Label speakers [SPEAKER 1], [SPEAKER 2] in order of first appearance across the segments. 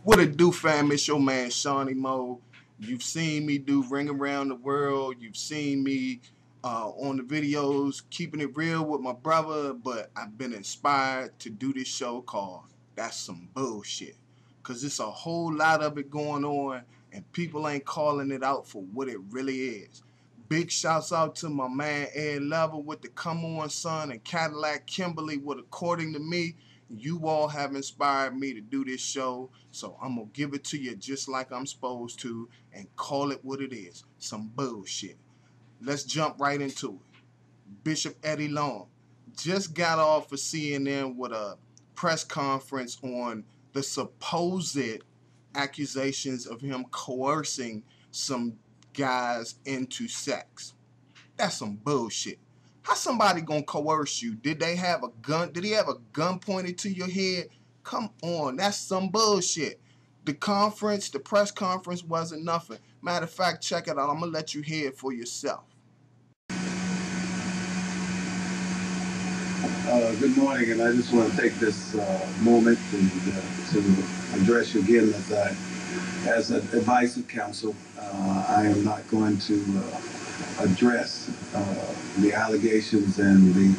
[SPEAKER 1] What it do, fam? It's your man, Shawnee Mo. You've seen me do Ring Around the World. You've seen me on the videos, keeping it real with my brother, but I've been inspired to do this show called That's Some Bullshit. Because it's a whole lot of it going on, and people ain't calling it out for what it really is. Big shouts out to my man Ed Level with the Come On Son and Cadillac Kimberly with According to Me. You all have inspired me to do this show, so I'm going to give it to you just like I'm supposed to and call it what it is, some bullshit. Let's jump right into it. Bishop Eddie Long just got off of CNN with a press conference on the supposed accusations of him coercing some guys into sex. That's some bullshit. How somebody gonna coerce you? Did they have a gun? Did he have a gun pointed to your head? Come on, that's some bullshit. The press conference wasn't nothing. Matter of fact, check it out. I'm gonna let you hear it for yourself.
[SPEAKER 2] Good morning, and I just want to take this moment to address you again as an advice of counsel. I am not going to address the allegations and the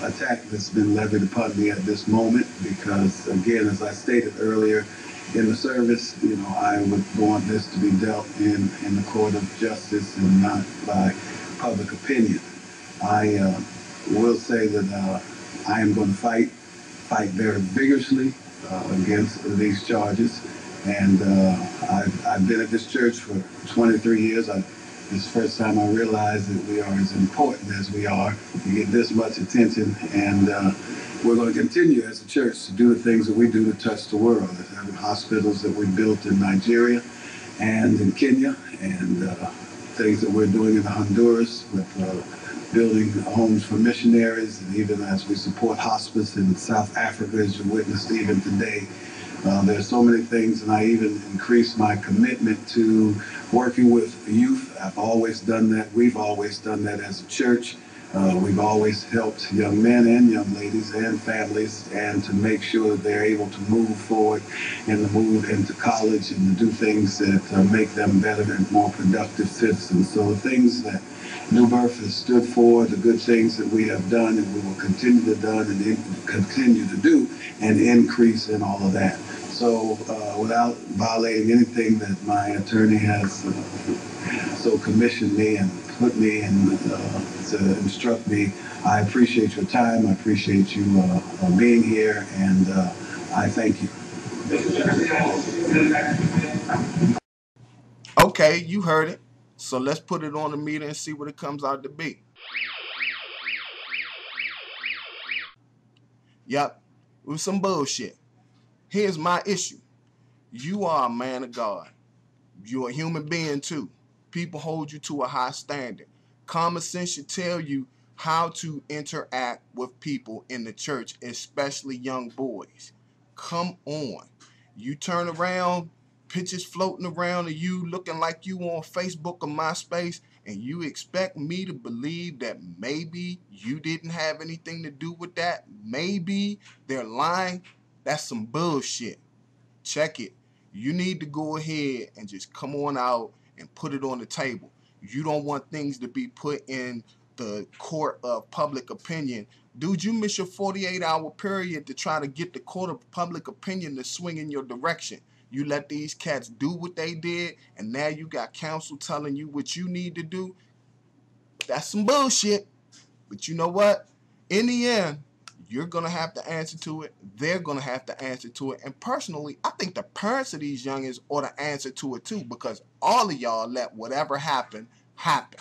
[SPEAKER 2] attack that's been levied upon me at this moment because, again, as I stated earlier in the service, I would want this to be dealt in the court of justice and not by public opinion. I will say that I am going to fight very vigorously against these charges. And I've been at this church for 23 years. It's the first time I realized that we are as important as we are. We get this much attention, and we're going to continue as a church to do the things that we do to touch the world. Having hospitals that we built in Nigeria and in Kenya, and things that we're doing in Honduras with building homes for missionaries, and even as we support hospice in South Africa, as you witnessed even today. There's so many things, and I even increased my commitment to working with youth. I've always done that. We've always done that as a church. We've always helped young men and young ladies and families, and to make sure that they're able to move forward and to move into college and to do things that make them better and more productive citizens. So the things that New Birth has stood for, the good things that we have done and we will continue to do and continue to do, and increase in all of that. So without violating anything that my attorney has so commissioned me and put me in to instruct me, I appreciate your time. I appreciate you being here, and I thank you.
[SPEAKER 1] Okay, you heard it. So let's put it on the meter and see what it comes out to be. Yep, it was some bullshit. Here's my issue. You are a man of God. You're a human being too. People hold you to a high standard. Common sense should tell you how to interact with people in the church, especially young boys. Come on. You turn around, pictures floating around of you looking like you on Facebook or MySpace, and you expect me to believe that maybe you didn't have anything to do with that? Maybe they're lying? That's some bullshit. Check it. You need to go ahead and just come on out and put it on the table. You don't want things to be put in the court of public opinion. Dude, you miss your 48-hour period to try to get the court of public opinion to swing in your direction. You let these cats do what they did, and now you got counsel telling you what you need to do. That's some bullshit. But you know what? In the end, you're going to have to answer to it. They're going to have to answer to it. And personally, I think the parents of these youngins ought to answer to it too, because all of y'all let whatever happen, happen.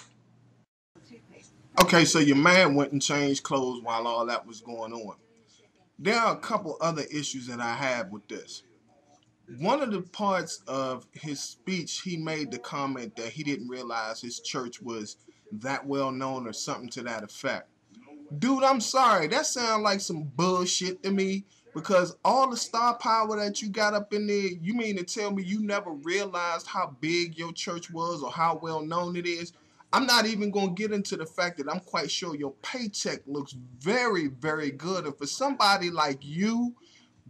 [SPEAKER 1] Okay, so your man went and changed clothes while all that was going on. There are a couple other issues that I have with this. One of the parts of his speech, he made the comment that he didn't realize his church was that well known or something to that effect. Dude, I'm sorry. That sounds like some bullshit to me, because all the star power that you got up in there, you mean to tell me you never realized how big your church was or how well known it is? I'm not even going to get into the fact that I'm quite sure your paycheck looks very, very good. And for somebody like you,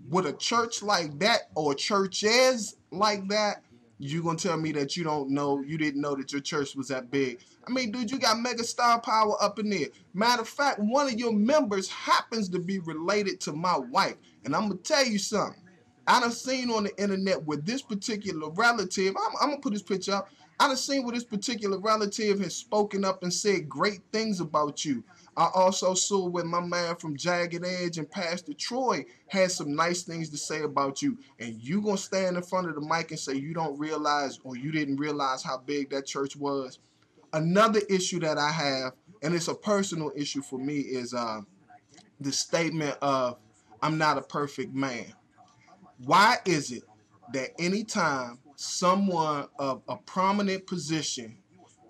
[SPEAKER 1] With a church like that or churches like that, you gonna tell me that you didn't know that your church was that big? I mean, dude, you got mega star power up in there. Matter of fact, one of your members happens to be related to my wife, and I'm gonna tell you something. I done seen on the internet with this particular relative. I'm gonna put this picture up. I done seen where this particular relative has spoken up and said great things about you. I also saw where my man from Jagged Edge and Pastor Troy had some nice things to say about you. And you gonna stand in front of the mic and say you don't realize or you didn't realize how big that church was? Another issue that I have, and it's a personal issue for me, is the statement of I'm not a perfect man. Why is it that anytime someone of a prominent position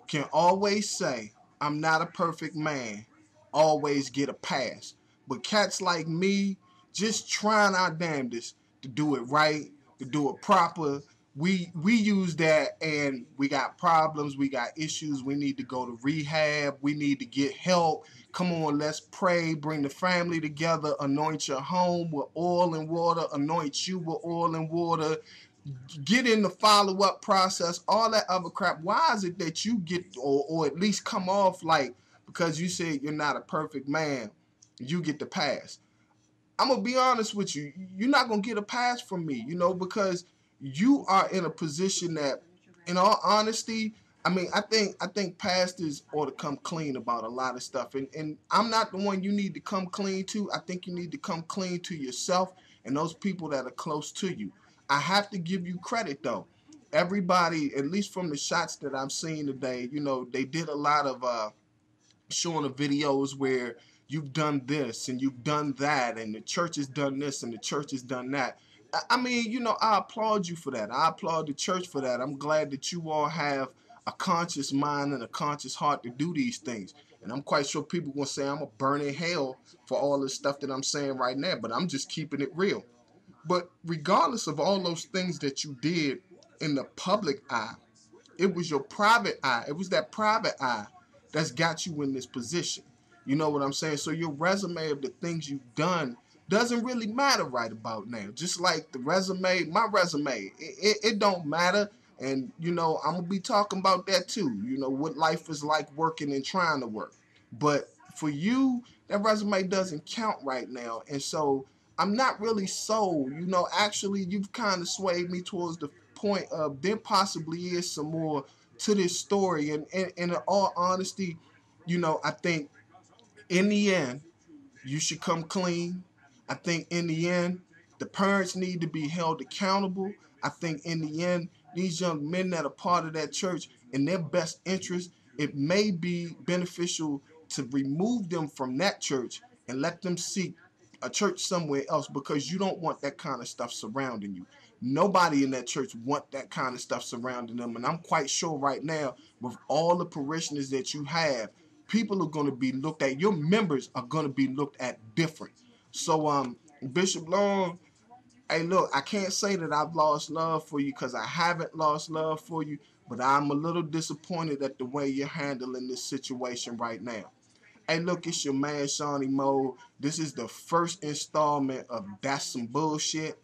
[SPEAKER 1] can always say, I'm not a perfect man, always get a pass? But cats like me, just trying our damnedest to do it right, to do it proper, we use that and we got problems, we got issues, we need to go to rehab, we need to get help. Come on, let's pray, bring the family together, anoint your home with oil and water, anoint you with oil and water, get in the follow-up process, all that other crap. Why is it that you get, or at least come off like, because you said you're not a perfect man, you get the pass? I'm gonna be honest with you. You're not gonna get a pass from me, because you are in a position that, in all honesty, I mean, I think pastors ought to come clean about a lot of stuff, and I'm not the one you need to come clean to. I think you need to come clean to yourself and those people that are close to you. I have to give you credit though. Everybody, at least from the shots that I've seen today, they did a lot of showing the videos where you've done this and you've done that and the church has done this and the church has done that. I mean, I applaud you for that. I applaud the church for that. I'm glad that you all have a conscious mind and a conscious heart to do these things. And I'm quite sure people will say I'm a burn in hell for all the stuff that I'm saying right now, but I'm just keeping it real. But regardless of all those things that you did in the public eye, it was your private eye. It was that private eye that's got you in this position. You know what I'm saying? So your resume of the things you've done doesn't really matter right about now. Just like the resume, my resume, it don't matter. And, I'm going to be talking about that too. What life is like working and trying to work. But for you, that resume doesn't count right now. And so I'm not really sold. Actually, you've kind of swayed me towards the point of there possibly is some more to this story. And in all honesty, I think in the end, you should come clean. I think in the end, the parents need to be held accountable. I think in the end, these young men that are part of that church, in their best interest, it may be beneficial to remove them from that church and let them seek a church somewhere else, because you don't want that kind of stuff surrounding you. Nobody in that church want that kind of stuff surrounding them. And I'm quite sure right now, with all the parishioners that you have, people are going to be looked at. Your members are going to be looked at different. So, Bishop Long, hey, look, I can't say that I've lost love for you, because I haven't lost love for you, but I'm a little disappointed at the way you're handling this situation right now. Hey, look, it's your man, Shawnee Mo. This is the first installment of That's Some Bullshit.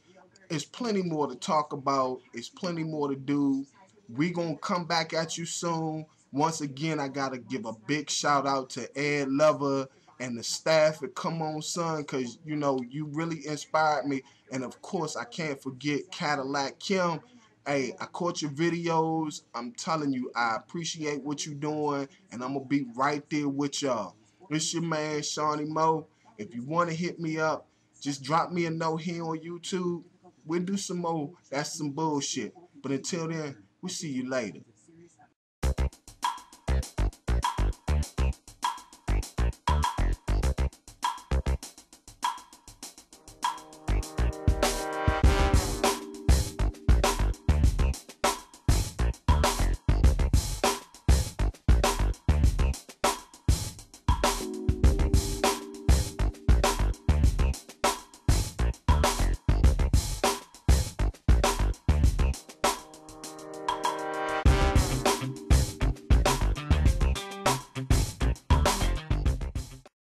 [SPEAKER 1] It's plenty more to talk about. It's plenty more to do. We gonna come back at you soon. Once again, I gotta give a big shout out to Ed Lover and the staff at Come On Son, because you really inspired me. And of course, I can't forget Cadillac Kim. Hey, I caught your videos. I'm telling you, I appreciate what you're doing, and I'm gonna be right there with y'all. It's your man, Shawnee Mo. If you want to hit me up, just drop me a note here on YouTube. We'll do some more. That's some bullshit. But until then, we'll see you later.